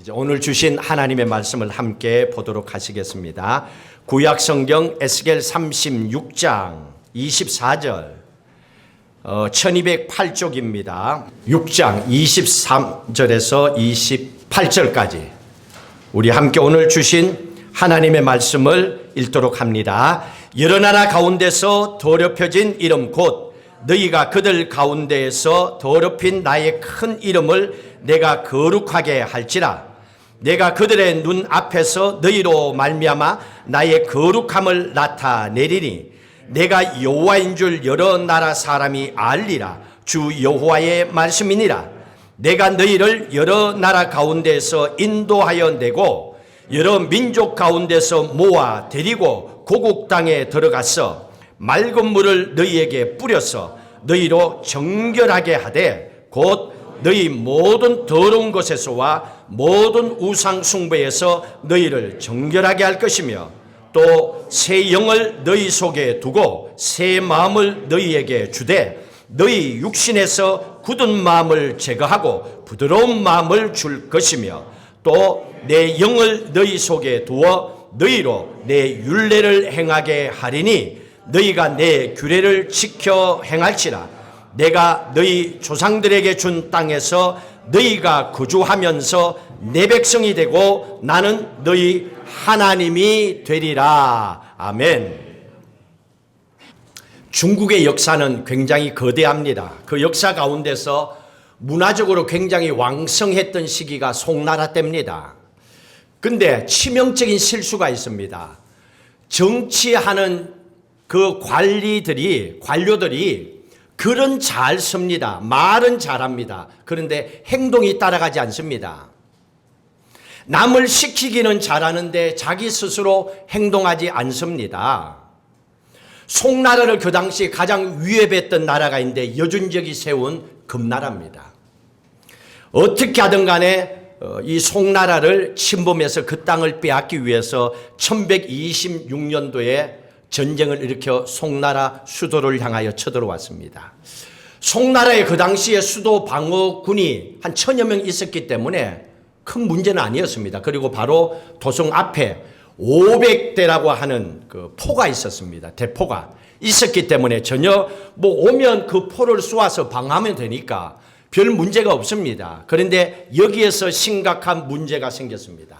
이제 오늘 주신 하나님의 말씀을 함께 보도록 하시겠습니다. 구약 성경 에스겔 36장 24절 1208쪽입니다. 6장 23절에서 28절까지 우리 함께 오늘 주신 하나님의 말씀을 읽도록 합니다. 여러 나라 가운데서 더럽혀진 이름 곧 너희가 그들 가운데에서 더럽힌 나의 큰 이름을 내가 거룩하게 할지라. 내가 그들의 눈 앞에서 너희로 말미암아 나의 거룩함을 나타내리니 내가 여호와인 줄 여러 나라 사람이 알리라. 주 여호와의 말씀이니라. 내가 너희를 여러 나라 가운데서 인도하여 내고 여러 민족 가운데서 모아 데리고 고국 땅에 들어가서 맑은 물을 너희에게 뿌려서 너희로 정결하게 하되 곧 너희 모든 더러운 것에서와 모든 우상 숭배에서 너희를 정결하게 할 것이며 또 새 영을 너희 속에 두고 새 마음을 너희에게 주되 너희 육신에서 굳은 마음을 제거하고 부드러운 마음을 줄 것이며 또 내 영을 너희 속에 두어 너희로 내 율례를 행하게 하리니 너희가 내 규례를 지켜 행할지라. 내가 너희 조상들에게 준 땅에서 너희가 거주하면서 내 백성이 되고 나는 너희 하나님이 되리라. 아멘. 중국의 역사는 굉장히 거대합니다. 그 역사 가운데서 문화적으로 굉장히 왕성했던 시기가 송나라 때입니다. 근데 치명적인 실수가 있습니다. 정치하는 그 관료들이 글은 잘 씁니다. 말은 잘합니다. 그런데 행동이 따라가지 않습니다. 남을 시키기는 잘하는데 자기 스스로 행동하지 않습니다. 송나라를 그 당시 가장 위협했던 나라가 있는데 여준적이 세운 금나라입니다. 어떻게 하든 간에 이 송나라를 침범해서 그 땅을 빼앗기 위해서 1126년도에 전쟁을 일으켜 송나라 수도를 향하여 쳐들어왔습니다. 송나라의 그 당시에 수도 방어군이 한 1000여 명 있었기 때문에 큰 문제는 아니었습니다. 그리고 바로 도성 앞에 500대라고 하는 그 포가 있었습니다. 대포가 있었기 때문에 전혀 오면 그 포를 쏘아서 방어하면 되니까 별 문제가 없습니다. 그런데 여기에서 심각한 문제가 생겼습니다.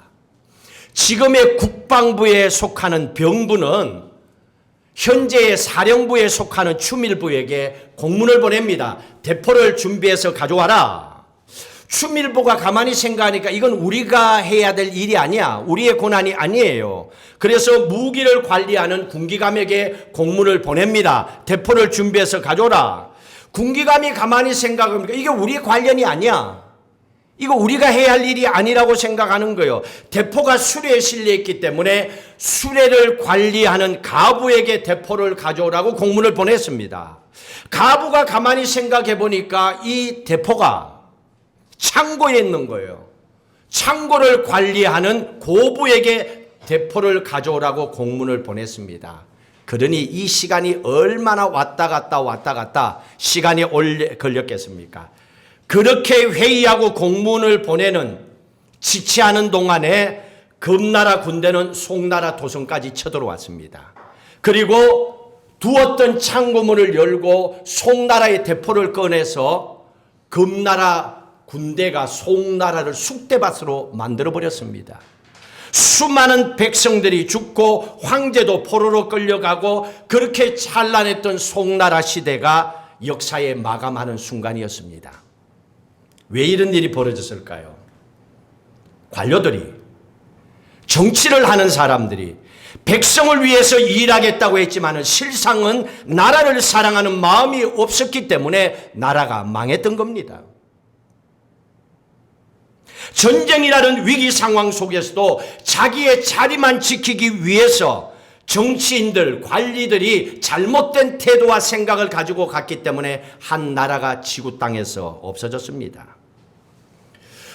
지금의 국방부에 속하는 병부는 현재의 사령부에 속하는 추밀부에게 공문을 보냅니다. 대포를 준비해서 가져와라. 추밀부가 가만히 생각하니까 이건 우리가 해야 될 일이 아니야. 우리의 권한이 아니에요. 그래서 무기를 관리하는 군기감에게 공문을 보냅니다. 대포를 준비해서 가져오라. 군기감이 가만히 생각합니까? 이게 우리의 관련이 아니야. 이거 우리가 해야 할 일이 아니라고 생각하는 거예요. 대포가 수레에 실려있기 때문에 수레를 관리하는 가부에게 대포를 가져오라고 공문을 보냈습니다. 가부가 가만히 생각해 보니까 이 대포가 창고에 있는 거예요. 창고를 관리하는 고부에게 대포를 가져오라고 공문을 보냈습니다. 그러니 이 시간이 얼마나 왔다 갔다 시간이 걸렸겠습니까? 그렇게 회의하고 공문을 보내는 지체하는 동안에 금나라 군대는 송나라 도성까지 쳐들어왔습니다. 그리고 두었던 창고문을 열고 송나라의 대포를 꺼내서 금나라 군대가 송나라를 쑥대밭으로 만들어버렸습니다. 수많은 백성들이 죽고 황제도 포로로 끌려가고 그렇게 찬란했던 송나라 시대가 역사에 마감하는 순간이었습니다. 왜 이런 일이 벌어졌을까요? 관료들이, 정치를 하는 사람들이 백성을 위해서 일하겠다고 했지만 실상은 나라를 사랑하는 마음이 없었기 때문에 나라가 망했던 겁니다. 전쟁이라는 위기 상황 속에서도 자기의 자리만 지키기 위해서 정치인들, 관리들이 잘못된 태도와 생각을 가지고 갔기 때문에 한 나라가 지구 땅에서 없어졌습니다.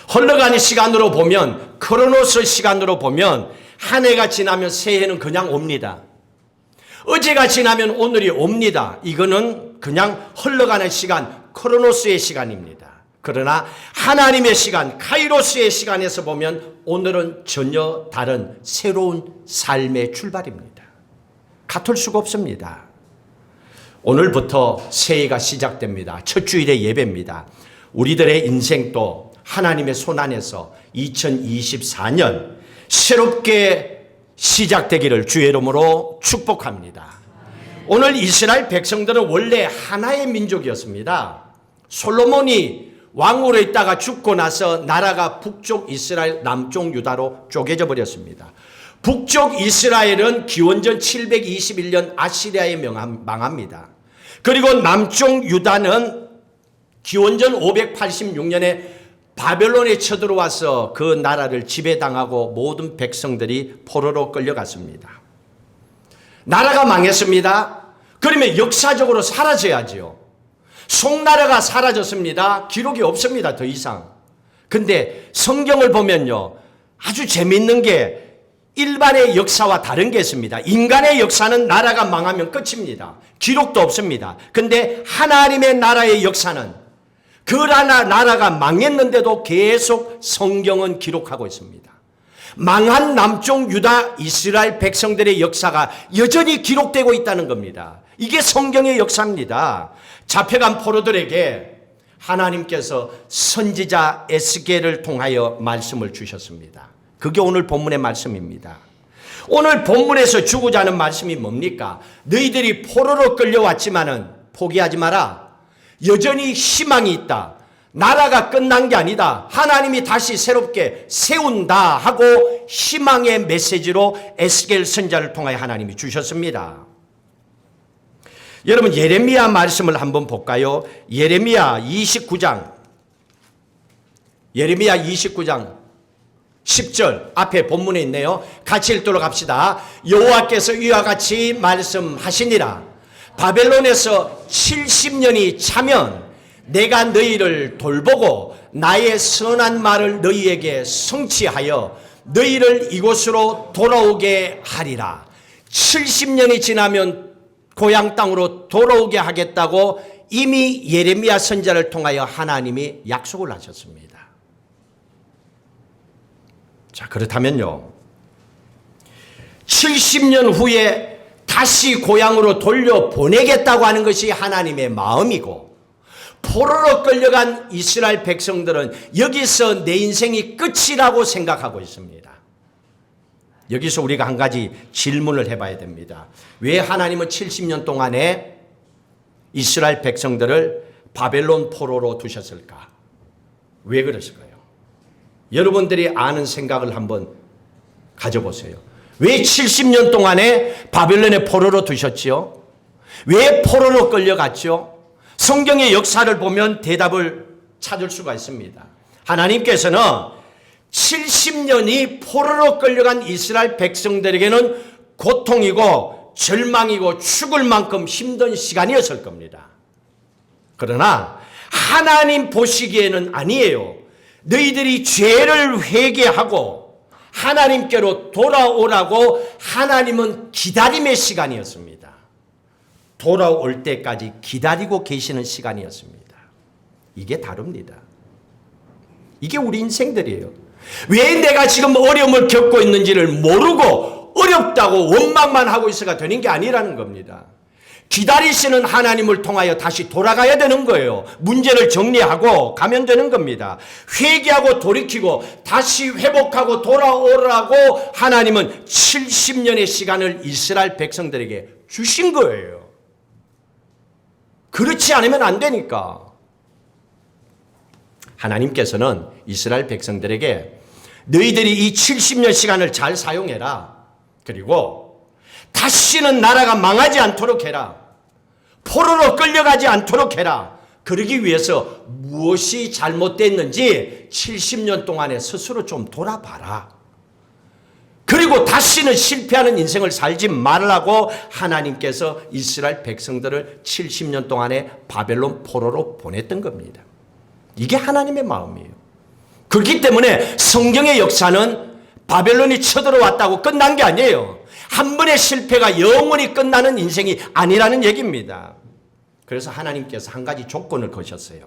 흘러가는 시간으로 보면, 크로노스 시간으로 보면 한 해가 지나면 새해는 그냥 옵니다. 어제가 지나면 오늘이 옵니다. 이거는 그냥 흘러가는 시간, 크로노스의 시간입니다. 그러나 하나님의 시간, 카이로스의 시간에서 보면 오늘은 전혀 다른 새로운 삶의 출발입니다. 같을 수가 없습니다. 오늘부터 새해가 시작됩니다. 첫 주일의 예배입니다. 우리들의 인생도 하나님의 손 안에서 2024년 새롭게 시작되기를 주의 이름으로 축복합니다. 오늘 이스라엘 백성들은 원래 하나의 민족이었습니다. 솔로몬이 왕으로 있다가 죽고 나서 나라가 북쪽 이스라엘, 남쪽 유다로 쪼개져 버렸습니다. 북쪽 이스라엘은 기원전 721년 아시리아에 망합니다. 그리고 남쪽 유다는 기원전 586년에 바벨론에 쳐들어와서 그 나라를 지배당하고 모든 백성들이 포로로 끌려갔습니다. 나라가 망했습니다. 그러면 역사적으로 사라져야죠. 송나라가 사라졌습니다. 기록이 없습니다. 더 이상. 근데 성경을 보면요, 아주 재미있는 게 일반의 역사와 다른 게 있습니다. 인간의 역사는 나라가 망하면 끝입니다. 기록도 없습니다. 근데 하나님의 나라의 역사는 그 나라가 망했는데도 계속 성경은 기록하고 있습니다. 망한 남쪽 유다 이스라엘 백성들의 역사가 여전히 기록되고 있다는 겁니다. 이게 성경의 역사입니다. 잡혀간 포로들에게 하나님께서 선지자 에스겔을 통하여 말씀을 주셨습니다. 그게 오늘 본문의 말씀입니다. 오늘 본문에서 주고자 하는 말씀이 뭡니까? 너희들이 포로로 끌려왔지만은 포기하지 마라. 여전히 희망이 있다. 나라가 끝난 게 아니다. 하나님이 다시 새롭게 세운다 하고 희망의 메시지로 에스겔 선지자를 통하여 하나님이 주셨습니다. 여러분 예레미야 말씀을 한번 볼까요? 예레미야 29장 10절 앞에 본문에 있네요. 같이 읽도록 합시다. 여호와께서 이와 같이 말씀하시니라. 바벨론에서 70년이 차면 내가 너희를 돌보고 나의 선한 말을 너희에게 성취하여 너희를 이곳으로 돌아오게 하리라. 70년이 지나면 고향 땅으로 돌아오게 하겠다고 이미 예레미야 선지자를 통하여 하나님이 약속을 하셨습니다. 자, 그렇다면요, 70년 후에 다시 고향으로 돌려보내겠다고 하는 것이 하나님의 마음이고, 포로로 끌려간 이스라엘 백성들은 여기서 내 인생이 끝이라고 생각하고 있습니다. 여기서 우리가 한 가지 질문을 해봐야 됩니다. 왜 하나님은 70년 동안에 이스라엘 백성들을 바벨론 포로로 두셨을까? 왜 그랬을까요? 여러분들이 아는 생각을 한번 가져보세요. 왜 70년 동안에 바벨론의 포로로 두셨지요? 왜 포로로 끌려갔죠? 성경의 역사를 보면 대답을 찾을 수가 있습니다. 하나님께서는 70년이 포로로 끌려간 이스라엘 백성들에게는 고통이고 절망이고 죽을 만큼 힘든 시간이었을 겁니다. 그러나 하나님 보시기에는 아니에요. 너희들이 죄를 회개하고 하나님께로 돌아오라고 하나님은 기다림의 시간이었습니다. 돌아올 때까지 기다리고 계시는 시간이었습니다. 이게 다릅니다. 이게 우리 인생들이에요. 왜 내가 지금 어려움을 겪고 있는지를 모르고 어렵다고 원망만 하고 있어가 되는 게 아니라는 겁니다. 기다리시는 하나님을 통하여 다시 돌아가야 되는 거예요. 문제를 정리하고 가면 되는 겁니다. 회개하고 돌이키고 다시 회복하고 돌아오라고 하나님은 70년의 시간을 이스라엘 백성들에게 주신 거예요. 그렇지 않으면 안 되니까. 하나님께서는 이스라엘 백성들에게 너희들이 이 70년 시간을 잘 사용해라. 그리고 다시는 나라가 망하지 않도록 해라. 포로로 끌려가지 않도록 해라. 그러기 위해서 무엇이 잘못됐는지 70년 동안에 스스로 좀 돌아봐라. 그리고 다시는 실패하는 인생을 살지 말라고 하나님께서 이스라엘 백성들을 70년 동안에 바벨론 포로로 보냈던 겁니다. 이게 하나님의 마음이에요. 그렇기 때문에 성경의 역사는 바벨론이 쳐들어왔다고 끝난 게 아니에요. 한 번의 실패가 영원히 끝나는 인생이 아니라는 얘기입니다. 그래서 하나님께서 한 가지 조건을 거셨어요.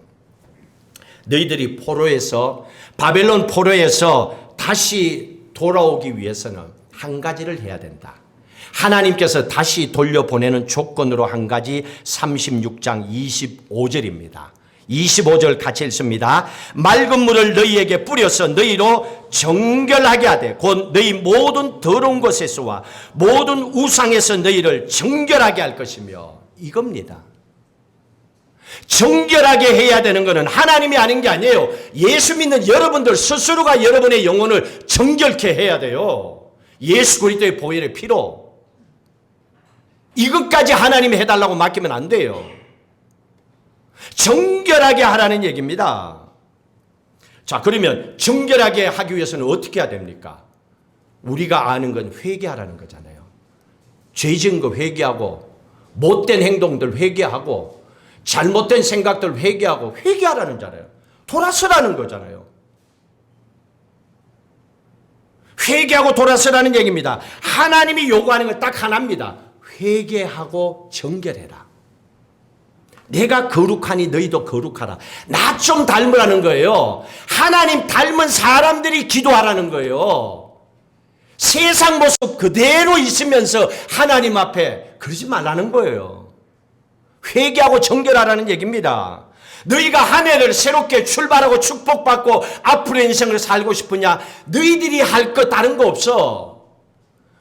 너희들이 포로에서 바벨론 포로에서 다시 돌아오기 위해서는 한 가지를 해야 된다. 하나님께서 다시 돌려보내는 조건으로 한 가지 36장 25절입니다. 25절 같이 읽습니다. 맑은 물을 너희에게 뿌려서 너희로 정결하게 하되 곧 너희 모든 더러운 것에서와 모든 우상에서 너희를 정결하게 할 것이며 이겁니다. 정결하게 해야 되는 것은 하나님이 아닌 게 아니에요. 예수 믿는 여러분들 스스로가 여러분의 영혼을 정결케 해야 돼요. 예수 그리스도의 보혈의 피로. 이것까지 하나님이 해달라고 맡기면 안 돼요. 정결하게 하라는 얘기입니다. 자, 그러면 정결하게 하기 위해서는 어떻게 해야 됩니까? 우리가 아는 건 회개하라는 거잖아요. 죄 지은 거 회개하고 못된 행동들 회개하고 잘못된 생각들 회개하고 회개하라는 거잖아요. 돌아서라는 거잖아요. 회개하고 돌아서라는 얘기입니다. 하나님이 요구하는 건 딱 하나입니다. 회개하고 정결해라. 내가 거룩하니 너희도 거룩하라. 나 좀 닮으라는 거예요. 하나님 닮은 사람들이 기도하라는 거예요. 세상 모습 그대로 있으면서 하나님 앞에 그러지 말라는 거예요. 회개하고 정결하라는 얘기입니다. 너희가 한 해를 새롭게 출발하고 축복받고 앞으로의 인생을 살고 싶으냐? 너희들이 할 것 다른 거 없어.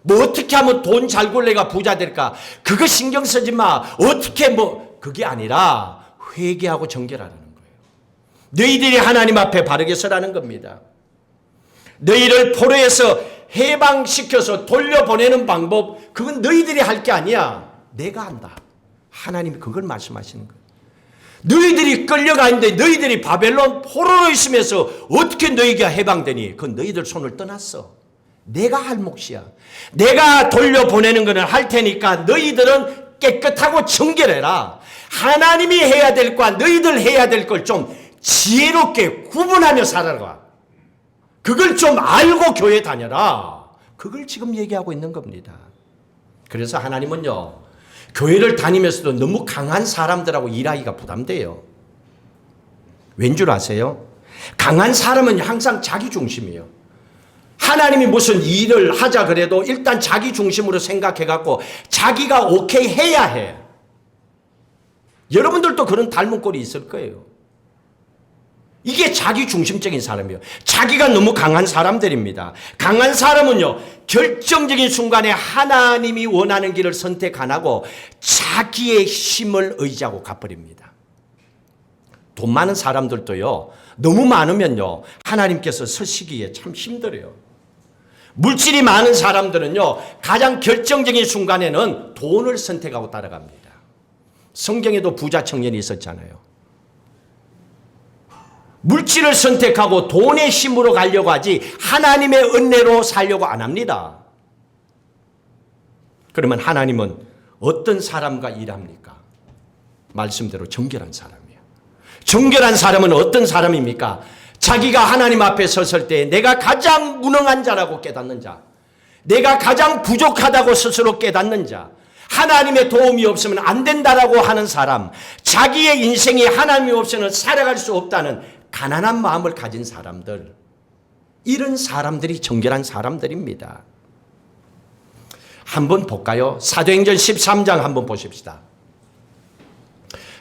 뭐 어떻게 하면 돈 잘 벌내가 부자 될까? 그거 신경 쓰지 마. 어떻게 그게 아니라 회개하고 정결하라는 거예요. 너희들이 하나님 앞에 바르게 서라는 겁니다. 너희를 포로에서 해방시켜서 돌려보내는 방법, 그건 너희들이 할 게 아니야. 내가 한다. 하나님이 그걸 말씀하시는 거예요. 너희들이 끌려가는데 너희들이 바벨론 포로로 있으면서 어떻게 너희가 해방되니? 그건 너희들 손을 떠났어. 내가 할 몫이야. 내가 돌려보내는 거는 할 테니까 너희들은 깨끗하고 정결해라. 하나님이 해야 될 거와 너희들 해야 될 걸 좀 지혜롭게 구분하며 살아가. 그걸 좀 알고 교회 다녀라. 그걸 지금 얘기하고 있는 겁니다. 그래서 하나님은요, 교회를 다니면서도 너무 강한 사람들하고 일하기가 부담돼요. 왠 줄 아세요? 강한 사람은 항상 자기 중심이에요. 하나님이 무슨 일을 하자 그래도 일단 자기 중심으로 생각해갖고 자기가 오케이 해야 해. 여러분들도 그런 닮은 꼴이 있을 거예요. 이게 자기 중심적인 사람이에요. 자기가 너무 강한 사람들입니다. 강한 사람은요, 결정적인 순간에 하나님이 원하는 길을 선택 안 하고 자기의 힘을 의지하고 가버립니다. 돈 많은 사람들도요, 너무 많으면요, 하나님께서 서시기에 참 힘들어요. 물질이 많은 사람들은요, 가장 결정적인 순간에는 돈을 선택하고 따라갑니다. 성경에도 부자 청년이 있었잖아요. 물질을 선택하고 돈의 힘으로 가려고 하지 하나님의 은혜로 살려고 안 합니다. 그러면 하나님은 어떤 사람과 일합니까? 말씀대로 정결한 사람이에요. 정결한 사람은 어떤 사람입니까? 자기가 하나님 앞에 섰을 때 내가 가장 무능한 자라고 깨닫는 자, 내가 가장 부족하다고 스스로 깨닫는 자, 하나님의 도움이 없으면 안 된다라고 하는 사람, 자기의 인생이 하나님이 없이는 살아갈 수 없다는 가난한 마음을 가진 사람들, 이런 사람들이 정결한 사람들입니다. 한번 볼까요? 사도행전 13장 한번 보십시다.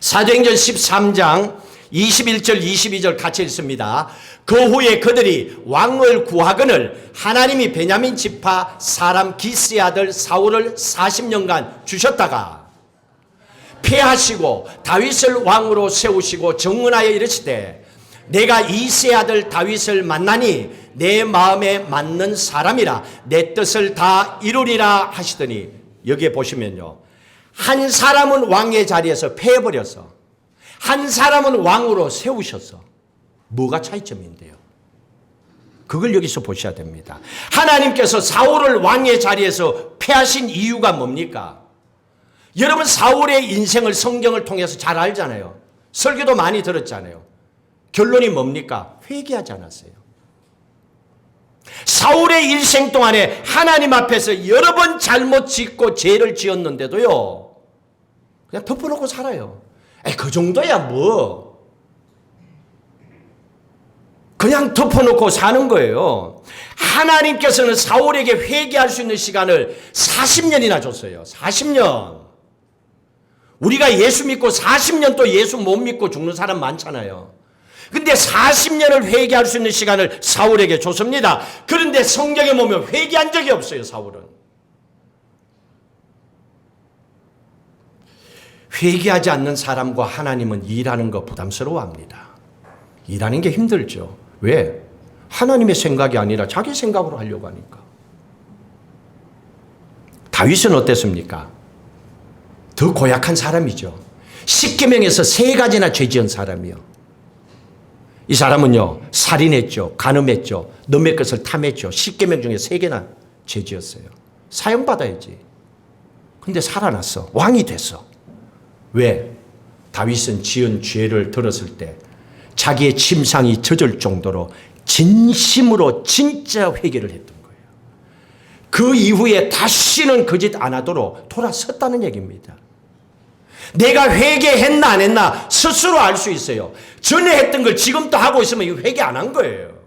사도행전 13장 21절 22절 같이 읽습니다. 그 후에 그들이 왕을 구하거늘 하나님이 베냐민 지파 사람 기스의 아들 사울을 40년간 주셨다가 패하시고 다윗을 왕으로 세우시고 정언하여 이르시되 내가 이새의 아들 다윗을 만나니 내 마음에 맞는 사람이라 내 뜻을 다 이루리라 하시더니, 여기에 보시면요, 한 사람은 왕의 자리에서 패해버려서 한 사람은 왕으로 세우셔서 뭐가 차이점인데요? 그걸 여기서 보셔야 됩니다. 하나님께서 사울을 왕의 자리에서 패하신 이유가 뭡니까? 여러분 사울의 인생을 성경을 통해서 잘 알잖아요. 설교도 많이 들었잖아요. 결론이 뭡니까? 회개하지 않았어요. 사울의 일생 동안에 하나님 앞에서 여러 번 잘못 짓고 죄를 지었는데도요, 그냥 덮어놓고 살아요. 그 정도야 뭐. 그냥 덮어놓고 사는 거예요. 하나님께서는 사울에게 회개할 수 있는 시간을 40년이나 줬어요. 40년. 우리가 예수 믿고 40년 또 예수 못 믿고 죽는 사람 많잖아요. 근데 40년을 회개할 수 있는 시간을 사울에게 줬습니다. 그런데 성경에 보면 회개한 적이 없어요, 사울은. 회개하지 않는 사람과 하나님은 일하는 거 부담스러워합니다. 일하는 게 힘들죠. 왜? 하나님의 생각이 아니라 자기 생각으로 하려고 하니까. 다윗은 어땠습니까? 더 고약한 사람이죠. 십계명에서 3가지나 죄 지은 사람이요. 이 사람은요, 살인했죠, 간음했죠, 남의 것을 탐했죠. 십계명 중에 3개나 죄 지었어요. 사형받아야지. 근데 살아났어. 왕이 됐어. 왜? 다윗은 지은 죄를 들었을 때 자기의 침상이 젖을 정도로 진심으로 진짜 회개를 했던 거예요. 그 이후에 다시는 그 짓 안 하도록 돌아섰다는 얘기입니다. 내가 회개했나 안 했나 스스로 알 수 있어요. 전에 했던 걸 지금 또 하고 있으면 이거 회개 안 한 거예요.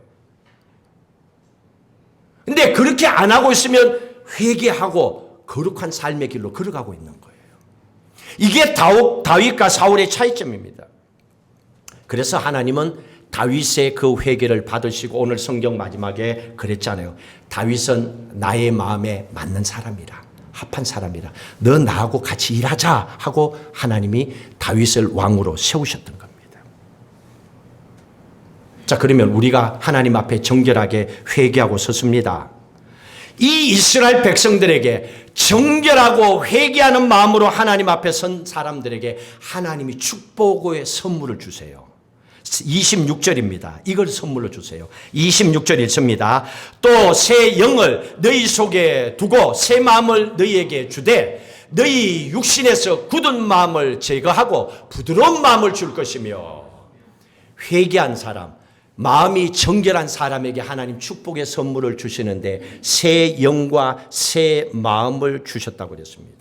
근데 그렇게 안 하고 있으면 회개하고 거룩한 삶의 길로 걸어가고 있는 거예요. 이게 다윗과 사울의 차이점입니다. 그래서 하나님은 다윗의 그 회개를 받으시고 오늘 성경 마지막에 그랬잖아요. 다윗은 나의 마음에 맞는 사람이라, 합한 사람이라, 너 나하고 같이 일하자 하고 하나님이 다윗을 왕으로 세우셨던 겁니다. 자, 그러면 우리가 하나님 앞에 정결하게 회개하고 섰습니다. 이 이스라엘 백성들에게 정결하고 회개하는 마음으로 하나님 앞에 선 사람들에게 하나님이 축복의 선물을 주세요. 26절입니다. 이걸 선물로 주세요. 26절 읽습니다. 또 새 영을 너희 속에 두고 새 마음을 너희에게 주되 너희 육신에서 굳은 마음을 제거하고 부드러운 마음을 줄 것이며. 회개한 사람, 마음이 정결한 사람에게 하나님 축복의 선물을 주시는데 새 영과 새 마음을 주셨다고 그랬습니다.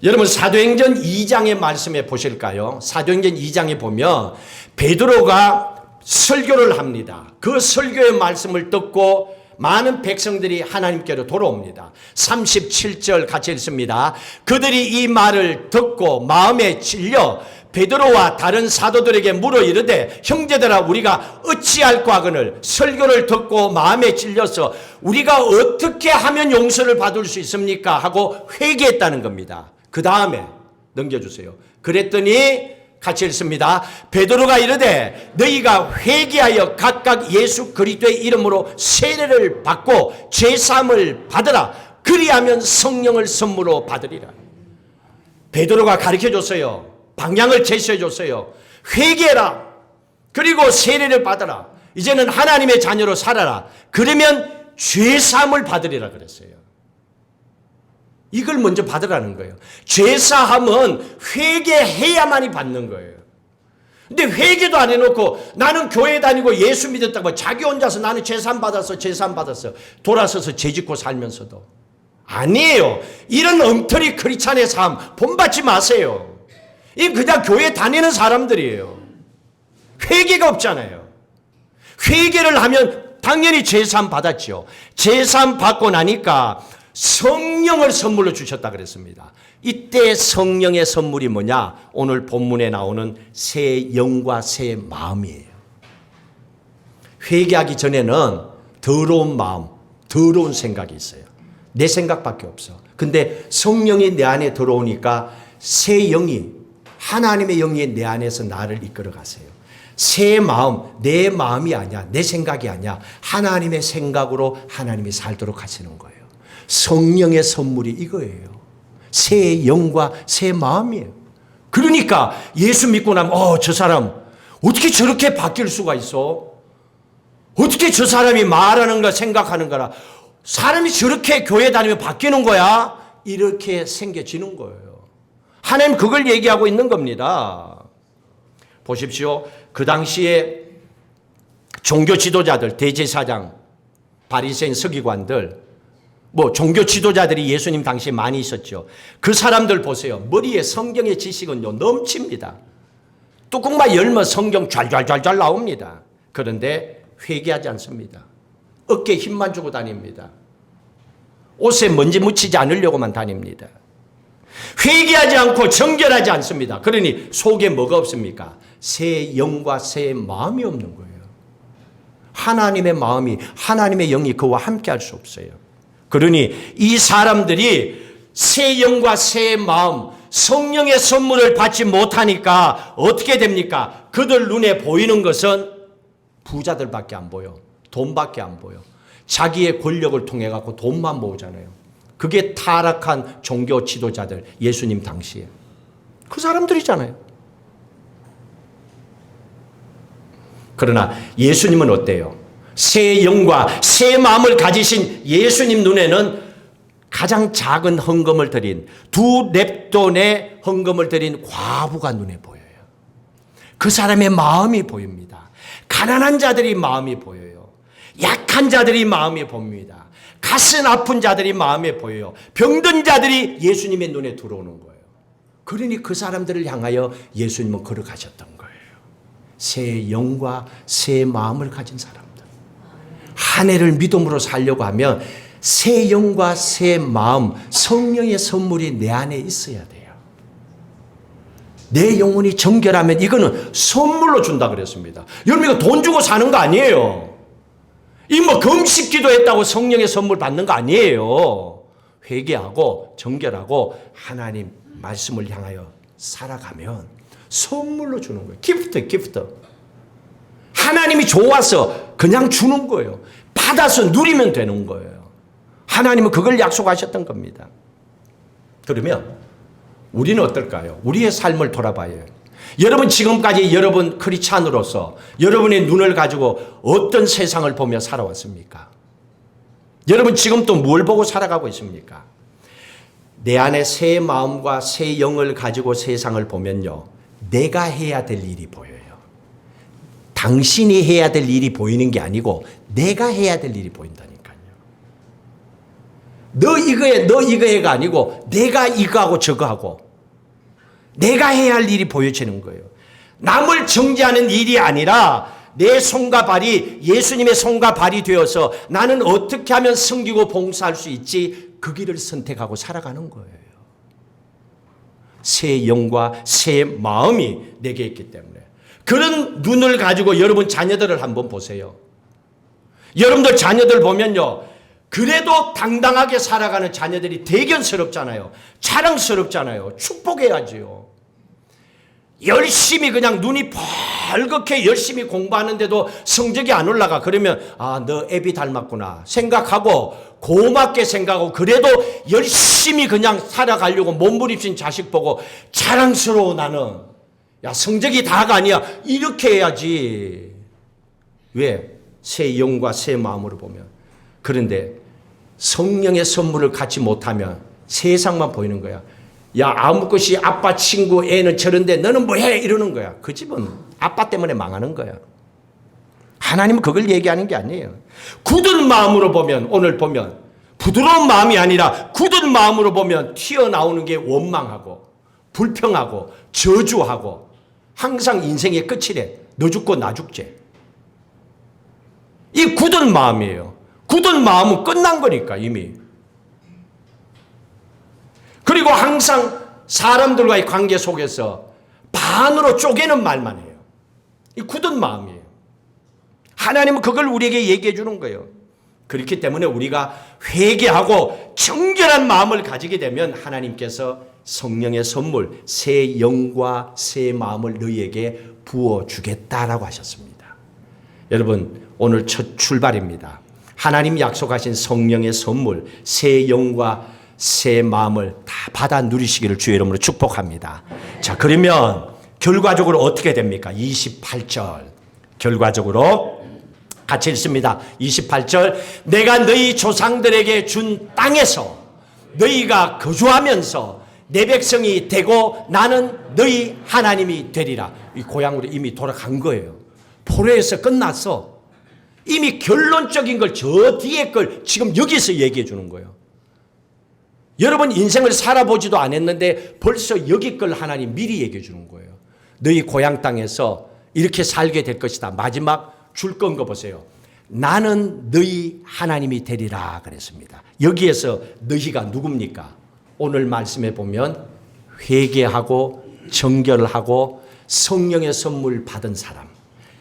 여러분 사도행전 2장의 말씀에 보실까요? 사도행전 2장에 보면 베드로가 설교를 합니다. 그 설교의 말씀을 듣고 많은 백성들이 하나님께로 돌아옵니다. 37절 같이 읽습니다. 그들이 이 말을 듣고 마음에 찔려 베드로와 다른 사도들에게 물어 이르되 형제들아 우리가 어찌할까 하거늘 설교를 듣고 마음에 찔려서 우리가 어떻게 하면 용서를 받을 수 있습니까? 하고 회개했다는 겁니다. 그 다음에 넘겨주세요. 그랬더니 같이 읽습니다. 베드로가 이르되 너희가 회개하여 각각 예수 그리스도의 이름으로 세례를 받고 죄사함을 받으라. 그리하면 성령을 선물로 받으리라. 베드로가 가르쳐줬어요. 방향을 제시해줬어요. 회개해라. 그리고 세례를 받아라. 이제는 하나님의 자녀로 살아라. 그러면 죄사함을 받으리라 그랬어요. 이걸 먼저 받으라는 거예요. 죄사함은 회개해야만이 받는 거예요. 근데 회개도 안 해놓고 나는 교회 다니고 예수 믿었다고 자기 혼자서 나는 죄사함 받았어 돌아서서 죄짓고 살면서도 아니에요. 이런 엉터리 크리스찬의 삶 본받지 마세요. 이 그냥 교회 다니는 사람들이에요. 회개가 없잖아요. 회개를 하면 당연히 죄사함 받았죠. 죄사함 받고 나니까 성령을 선물로 주셨다 그랬습니다. 이때 성령의 선물이 뭐냐? 오늘 본문에 나오는 새 영과 새 마음이에요. 회개하기 전에는 더러운 마음, 더러운 생각이 있어요. 내 생각밖에 없어. 근데 성령이 내 안에 들어오니까 새 영이, 하나님의 영이 내 안에서 나를 이끌어 가세요. 새 마음, 내 마음이 아니야, 내 생각이 아니야. 하나님의 생각으로 하나님이 살도록 하시는 거예요. 성령의 선물이 이거예요. 새 영과 새 마음이에요. 그러니까 예수 믿고 나면 저 사람 어떻게 저렇게 바뀔 수가 있어? 어떻게 저 사람이 말하는 거 생각하는 거라 사람이 저렇게 교회 다니면 바뀌는 거야? 이렇게 생겨지는 거예요. 하나님 그걸 얘기하고 있는 겁니다. 보십시오. 그 당시에 종교 지도자들, 대제사장, 바리새인 서기관들, 종교 지도자들이 예수님 당시에 많이 있었죠. 그 사람들 보세요. 머리에 성경의 지식은요 넘칩니다. 뚜껑만 열면 성경 좔좔좔 나옵니다. 그런데 회개하지 않습니다. 어깨에 힘만 주고 다닙니다. 옷에 먼지 묻히지 않으려고만 다닙니다. 회개하지 않고 정결하지 않습니다. 그러니 속에 뭐가 없습니까? 새 영과 새 마음이 없는 거예요. 하나님의 마음이, 하나님의 영이 그와 함께 할 수 없어요. 그러니 이 사람들이 새 영과 새 마음, 성령의 선물을 받지 못하니까 어떻게 됩니까? 그들 눈에 보이는 것은 부자들밖에 안 보여. 돈밖에 안 보여. 자기의 권력을 통해 갖고 돈만 모으잖아요. 그게 타락한 종교 지도자들, 예수님 당시에. 그 사람들이잖아요. 그러나 예수님은 어때요? 새 영과 새 마음을 가지신 예수님 눈에는 가장 작은 헌금을 드린, 2렙돈의 헌금을 드린 과부가 눈에 보여요. 그 사람의 마음이 보입니다. 가난한 자들이 마음이 보여요. 약한 자들이 마음이 보입니다. 가슴 아픈 자들이 마음에 보여요. 병든 자들이 예수님의 눈에 들어오는 거예요. 그러니 그 사람들을 향하여 예수님은 걸어가셨던 거예요. 새 영과 새 마음을 가진 사람들. 한 해를 믿음으로 살려고 하면 새 영과 새 마음, 성령의 선물이 내 안에 있어야 돼요. 내 영혼이 정결하면 이거는 선물로 준다 그랬습니다. 여러분 이거 돈 주고 사는 거 아니에요. 이 뭐 금식 기도했다고 성령의 선물 받는 거 아니에요. 회개하고 정결하고 하나님 말씀을 향하여 살아가면 선물로 주는 거예요. 기프트. 하나님이 좋아서 그냥 주는 거예요. 받아서 누리면 되는 거예요. 하나님은 그걸 약속하셨던 겁니다. 그러면 우리는 어떨까요? 우리의 삶을 돌아봐야 해요. 여러분 지금까지 여러분 크리스찬으로서 여러분의 눈을 가지고 어떤 세상을 보며 살아왔습니까? 여러분 지금 또 뭘 보고 살아가고 있습니까? 내 안에 새 마음과 새 영을 가지고 세상을 보면요. 내가 해야 될 일이 보여요. 당신이 해야 될 일이 보이는 게 아니고 내가 해야 될 일이 보인다니까요. 너 이거 해가 아니고 내가 이거 하고 저거 하고 내가 해야 할 일이 보여지는 거예요. 남을 정죄하는 일이 아니라 내 손과 발이 예수님의 손과 발이 되어서 나는 어떻게 하면 섬기고 봉사할 수 있지? 그 길을 선택하고 살아가는 거예요. 새 영과 새 마음이 내게 있기 때문에. 그런 눈을 가지고 여러분 자녀들을 한번 보세요. 여러분들 자녀들 보면요. 그래도 당당하게 살아가는 자녀들이 대견스럽잖아요. 자랑스럽잖아요. 축복해야지요. 열심히 그냥 눈이 벌겋게 열심히 공부하는데도 성적이 안 올라가. 그러면 아, 너 애비 닮았구나 생각하고 고맙게 생각하고 그래도 열심히 그냥 살아가려고 몸부림친 자식 보고 자랑스러워 나는. 야 성적이 다가 아니야. 이렇게 해야지. 왜? 새 영과 새 마음으로 보면. 그런데 성령의 선물을 갖지 못하면 세상만 보이는 거야. 야 아무것이 아빠 친구 애는 저런데 너는 뭐해 이러는 거야. 그 집은 아빠 때문에 망하는 거야. 하나님은 그걸 얘기하는 게 아니에요. 굳은 마음으로 보면 오늘 보면 부드러운 마음이 아니라 굳은 마음으로 보면 튀어나오는 게 원망하고 불평하고 저주하고 항상 인생의 끝이래. 너 죽고 나 죽지. 이 굳은 마음이에요. 굳은 마음은 끝난 거니까 이미. 그리고 항상 사람들과의 관계 속에서 반으로 쪼개는 말만 해요. 이 굳은 마음이에요. 하나님은 그걸 우리에게 얘기해 주는 거예요. 그렇기 때문에 우리가 회개하고 정결한 마음을 가지게 되면 하나님께서 성령의 선물, 새 영과 새 마음을 너희에게 부어주겠다라고 하셨습니다. 여러분 오늘 첫 출발입니다. 하나님 약속하신 성령의 선물, 새 영과 새 마음을 다 받아 누리시기를 주의 이름으로 축복합니다. 자, 그러면 결과적으로 어떻게 됩니까? 28절. 결과적으로 같이 읽습니다. 28절. 내가 너희 조상들에게 준 땅에서 너희가 거주하면서 내 백성이 되고 나는 너희 하나님이 되리라. 이 고향으로 이미 돌아간 거예요. 포로에서 끝났어. 이미 결론적인 걸 저 뒤에 걸 지금 여기서 얘기해 주는 거예요. 여러분 인생을 살아보지도 않았는데 벌써 여기 걸 하나님 미리 얘기해 주는 거예요. 너희 고향 땅에서 이렇게 살게 될 것이다. 마지막 줄 건 거 보세요. 나는 너희 하나님이 되리라 그랬습니다. 여기에서 너희가 누굽니까? 오늘 말씀에 보면 회개하고 정결을 하고 성령의 선물 받은 사람,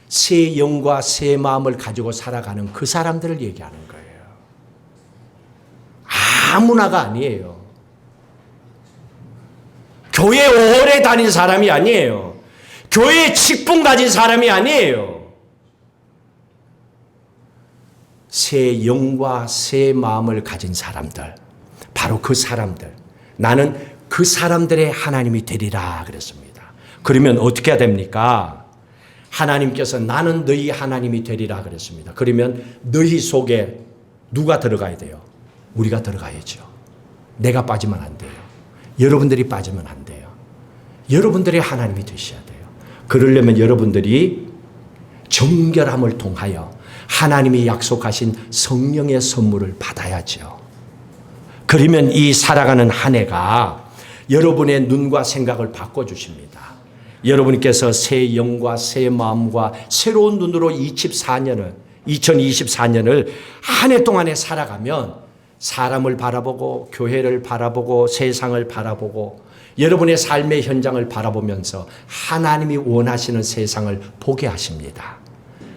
새 영과 새 마음을 가지고 살아가는 그 사람들을 얘기하는 거예요. 아무나가 아니에요. 교회 오래 다닌 사람이 아니에요. 교회에 직분 가진 사람이 아니에요. 새 영과 새 마음을 가진 사람들, 바로 그 사람들. 나는 그 사람들의 하나님이 되리라 그랬습니다. 그러면 어떻게 해야 됩니까? 하나님께서 나는 너희 하나님이 되리라 그랬습니다. 그러면 너희 속에 누가 들어가야 돼요? 우리가 들어가야죠. 내가 빠지면 안 돼요. 여러분들이 빠지면 안 돼요. 여러분들이 하나님이 되셔야 돼요. 그러려면 여러분들이 정결함을 통하여 하나님이 약속하신 성령의 선물을 받아야죠. 그러면 이 살아가는 한 해가 여러분의 눈과 생각을 바꿔주십니다. 여러분께서 새 영과 새 마음과 새로운 눈으로 2024년을 한 해 동안에 살아가면 사람을 바라보고 교회를 바라보고 세상을 바라보고 여러분의 삶의 현장을 바라보면서 하나님이 원하시는 세상을 보게 하십니다.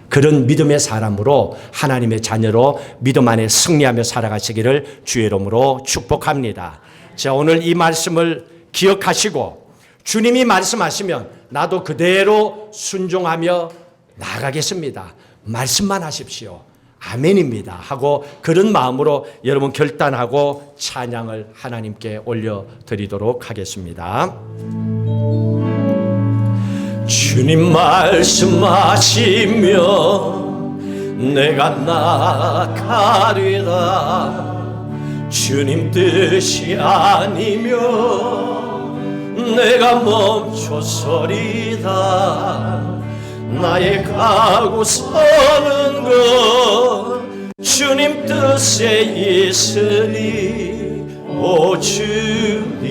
그런 믿음의 사람으로 하나님의 자녀로 믿음 안에 승리하며 살아가시기를 주의 이름으로 축복합니다. 자, 오늘 이 말씀을 기억하시고 주님이 말씀하시면 나도 그대로 순종하며 나아가겠습니다. 말씀만 하십시오. 아멘입니다. 하고 그런 마음으로 여러분 결단하고 찬양을 하나님께 올려드리도록 하겠습니다. 주님 말씀하시며 내가 나아가리라. 주님 뜻이 아니며 내가 멈춰서리다. 나의 가고 서는 것 주님 뜻에 있으니 오 주님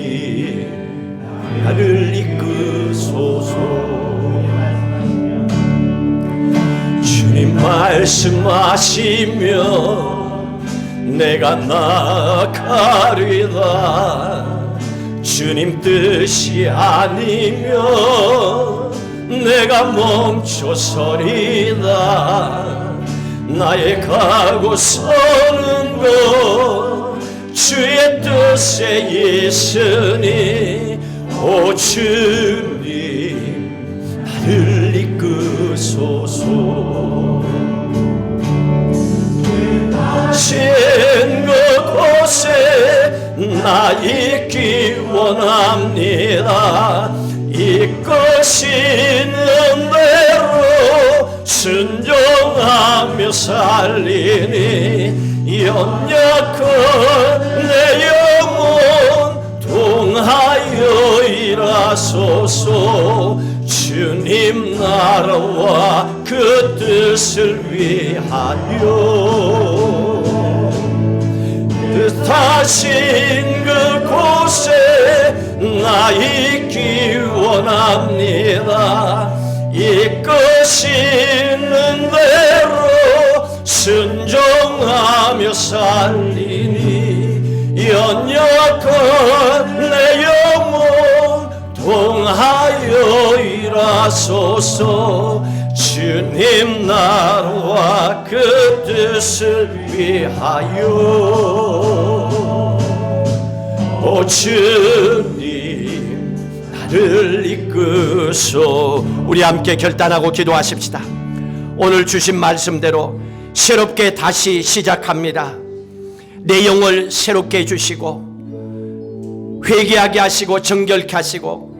나를 이끄소서. 주님 말씀하시며 내가 나아가리라. 주님 뜻이 아니며 내가 멈춰서리다. 나의 가고 서는 것 주의 뜻에 있으니 오 주님 나를 이끄소서. 진 그곳에 나 있기 원합니다. 이끄시는 대로 순종하며 살리니 연약한 내 영혼 통하여 일하소서. 주님 나라와 그 뜻을 위하여 뜻하신 그곳에 나 있기 원합니다. 이끄시는 대로 순종하며 살리니 연약한 내 영혼 통하여 일하소서. 주님 나라와 그 뜻을 위하여 오 주님 나를 이끄소. 우리 함께 결단하고 기도하십시다. 오늘 주신 말씀대로 새롭게 다시 시작합니다. 내 영을 새롭게 해주시고 회개하게 하시고 정결케 하시고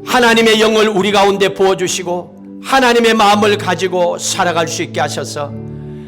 하나님의 영을 우리 가운데 부어주시고 하나님의 마음을 가지고 살아갈 수 있게 하셔서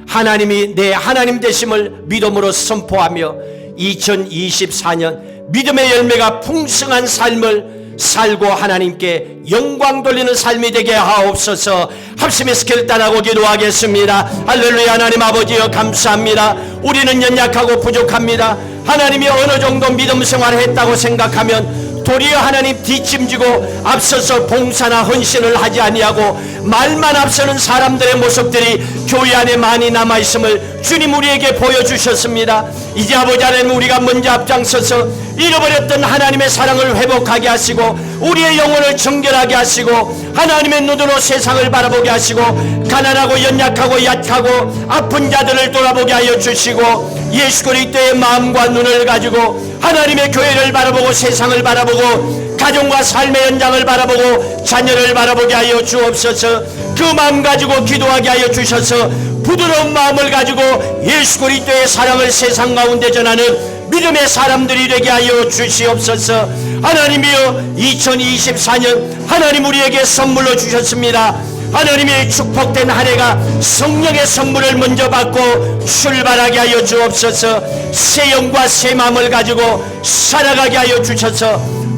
하나님이 내 하나님 되심을 믿음으로 선포하며 2024년 믿음의 열매가 풍성한 삶을 살고 하나님께 영광 돌리는 삶이 되게 하옵소서. 합심해서 결단하고 기도하겠습니다. 할렐루야. 하나님 아버지여 감사합니다. 우리는 연약하고 부족합니다. 하나님이 어느 정도 믿음 생활을 했다고 생각하면 도리어 하나님 뒷짐지고 앞서서 봉사나 헌신을 하지 아니하고 말만 앞서는 사람들의 모습들이 교회 안에 많이 남아있음을 주님 우리에게 보여주셨습니다. 이제 아버지 하나님, 우리가 먼저 앞장서서 잃어버렸던 하나님의 사랑을 회복하게 하시고 우리의 영혼을 정결하게 하시고 하나님의 눈으로 세상을 바라보게 하시고 가난하고 연약하고 약하고 아픈 자들을 돌아보게 하여 주시고 예수 그리스도의 마음과 눈을 가지고 하나님의 교회를 바라보고 세상을 바라보고 가정과 삶의 현장을 바라보고 자녀를 바라보게 하여 주옵소서. 그 마음 가지고 기도하게 하여 주셔서 부드러운 마음을 가지고 예수 그리스도의 사랑을 세상 가운데 전하는 믿음의 사람들이 되게 하여 주시옵소서. 하나님이여, 2024년 하나님 우리에게 선물로 주셨습니다. 하나님의 축복된 한 해가 성령의 선물을 먼저 받고 출발하게 하여 주옵소서. 새 영과 새 마음을 가지고 살아가게 하여 주셔서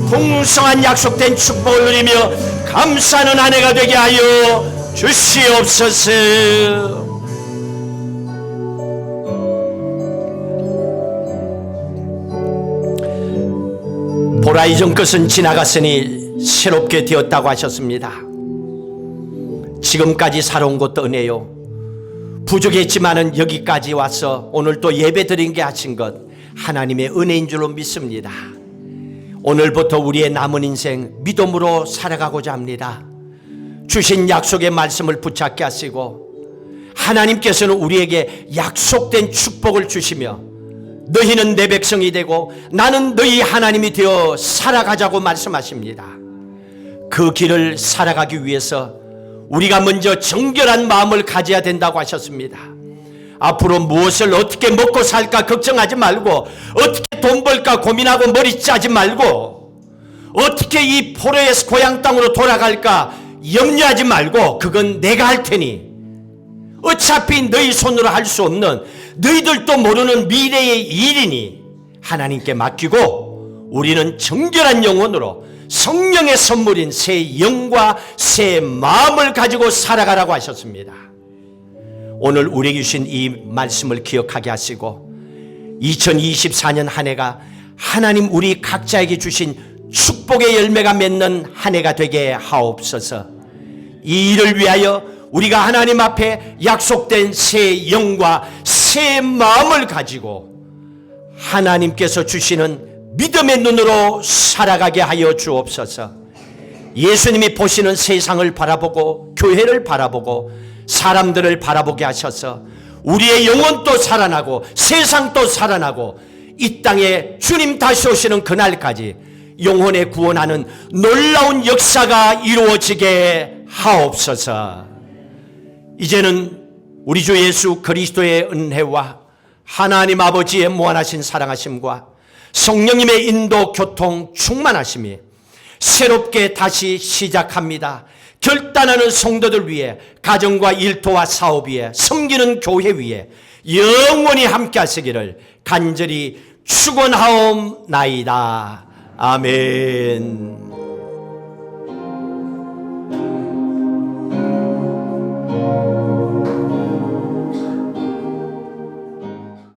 풍성한 약속된 축복을 누리며 감사하는 한 해가 되게 하여 주시옵소서. 보라, 이전 것은 지나갔으니 새롭게 되었다고 하셨습니다. 지금까지 살아온 것도 은혜요, 부족했지만은 여기까지 와서 오늘 또 예배 드리게 하신 것 하나님의 은혜인 줄로 믿습니다. 오늘부터 우리의 남은 인생 믿음으로 살아가고자 합니다. 주신 약속의 말씀을 붙잡게 하시고 하나님께서는 우리에게 약속된 축복을 주시며 너희는 내 백성이 되고 나는 너희 하나님이 되어 살아가자고 말씀하십니다. 그 길을 살아가기 위해서 우리가 먼저 정결한 마음을 가져야 된다고 하셨습니다. 앞으로 무엇을 어떻게 먹고 살까 걱정하지 말고, 어떻게 돈 벌까 고민하고 머리 짜지 말고, 어떻게 이 포로의 고향 땅으로 돌아갈까 염려하지 말고, 그건 내가 할 테니 어차피 너희 손으로 할 수 없는, 너희들도 모르는 미래의 일이니 하나님께 맡기고 우리는 정결한 영혼으로 성령의 선물인 새 영과 새 마음을 가지고 살아가라고 하셨습니다. 오늘 우리에게 주신 이 말씀을 기억하게 하시고 2024년 한 해가 하나님 우리 각자에게 주신 축복의 열매가 맺는 한 해가 되게 하옵소서. 이 일을 위하여 우리가 하나님 앞에 약속된 새 영과 새 마음을 가지고 하나님께서 주시는 믿음의 눈으로 살아가게 하여 주옵소서. 예수님이 보시는 세상을 바라보고 교회를 바라보고 사람들을 바라보게 하셔서 우리의 영혼도 살아나고 세상도 살아나고 이 땅에 주님 다시 오시는 그날까지 영혼에 구원하는 놀라운 역사가 이루어지게 하옵소서. 이제는 우리 주 예수 그리스도의 은혜와 하나님 아버지의 무한하신 사랑하심과 성령님의 인도 교통 충만하심이 새롭게 다시 시작합니다. 결단하는 성도들 위해, 가정과 일터와 사업 위에, 섬기는 교회 위에 영원히 함께 하시기를 간절히 축원하옵나이다. 아멘.